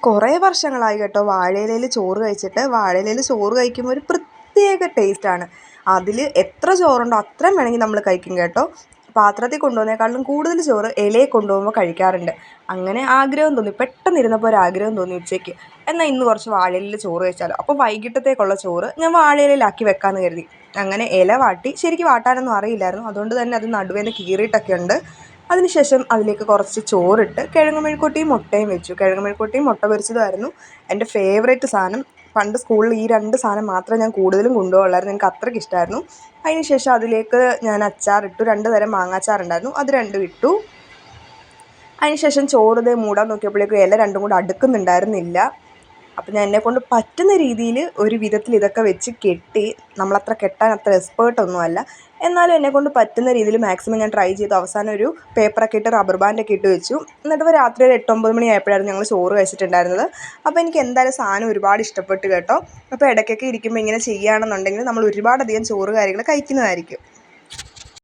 കുറേ വർഷങ്ങളായി കേട്ടോ വാഴയിലയിൽ ചോറ് കഴിച്ചിട്ട്. വാഴയിലയിൽ ചോറ് കഴിക്കുമ്പോൾ ഒരു പ്രത്യേക ടേസ്റ്റാണ്. അതിൽ എത്ര ചോറുണ്ടോ അത്രയും വേണമെങ്കിൽ നമ്മൾ കഴിക്കും കേട്ടോ. പാത്രത്തിൽ കൊണ്ടുപോകുന്നതിനേക്കാളും കൂടുതൽ ചോറ് ഇലയിൽ കൊണ്ടുപോകുമ്പോൾ കഴിക്കാറുണ്ട്. അങ്ങനെ ആഗ്രഹം തോന്നി, പെട്ടെന്ന് ഇരുന്നപ്പോൾ ഒരു ആഗ്രഹം തോന്നി ഉച്ചയ്ക്ക്, എന്നാൽ ഇന്ന് കുറച്ച് വാഴയിലയിൽ ചോറ് കഴിച്ചാലോ. അപ്പോൾ വൈകിട്ടത്തേക്കുള്ള ചോറ് ഞാൻ വാഴയിലയിലാക്കി വെക്കാമെന്ന് കരുതി. അങ്ങനെ ഇല വാട്ടി, ശരിക്കും വാട്ടാനൊന്നും അറിയില്ലായിരുന്നു, അതുകൊണ്ട് തന്നെ അത് നടുവേന്ന് കീറിയിട്ടൊക്കെ ഉണ്ട്. അതിനുശേഷം അതിലേക്ക് കുറച്ച് ചോറിട്ട് കിഴങ്ങ് മെഴുക്കുവരട്ടിയും മുട്ടയും വെച്ചു. കിഴങ്ങ് മെഴുക്കുവരട്ടിയും മുട്ട പൊരിച്ചതുമായിരുന്നു എൻ്റെ ഫേവറേറ്റ് സാധനം. പണ്ട് സ്കൂളിൽ ഈ രണ്ട് സാധനം മാത്രമേ ഞാൻ കൂടുതലും കൊണ്ടുപോകുള്ളായിരുന്നു, എനിക്ക് അത്രയ്ക്ക് ഇഷ്ടമായിരുന്നു. അതിനുശേഷം അതിലേക്ക് ഞാൻ അച്ചാറിട്ടു. 2 തരം മാങ്ങാച്ചാറുണ്ടായിരുന്നു, അത് രണ്ടും ഇട്ടു. അതിനുശേഷം ചോറ് മൂടാൻ നോക്കിയപ്പോഴേക്കും ഇല രണ്ടും കൂടെ അടുക്കുന്നുണ്ടായിരുന്നില്ല. അപ്പം ഞാൻ എന്നെക്കൊണ്ട് പറ്റുന്ന രീതിയിൽ ഒരു വിധത്തിൽ ഇതൊക്കെ വെച്ച് കെട്ടി. നമ്മളത്ര കെട്ടാൻ അത്ര എക്സ്പേർട്ടൊന്നുമല്ല, എന്നാലും എന്നെക്കൊണ്ട് പറ്റുന്ന രീതിയിൽ മാക്സിമം ഞാൻ ട്രൈ ചെയ്തു. അവസാനം ഒരു പേപ്പറൊക്കെ ഇട്ട് റബ്ബർ ബാൻഡൊക്കെ ഇട്ട് വെച്ചു. എന്നിട്ട് രാത്രി ഒരു 8-9 മണിയായപ്പോഴായിരുന്നു ഞങ്ങൾ ചോറ് കഴിച്ചിട്ടുണ്ടായിരുന്നത്. അപ്പോൾ എനിക്ക് എന്തായാലും സാധനം ഒരുപാട് ഇഷ്ടപ്പെട്ടു കേട്ടോ. അപ്പോൾ ഇടയ്ക്കൊക്കെ ഇരിക്കുമ്പോൾ ഇങ്ങനെ ചെയ്യുകയാണെന്നുണ്ടെങ്കിൽ നമ്മൾ ഒരുപാടധികം ചോറ് കാര്യങ്ങൾ കഴിക്കുന്നതായിരിക്കും.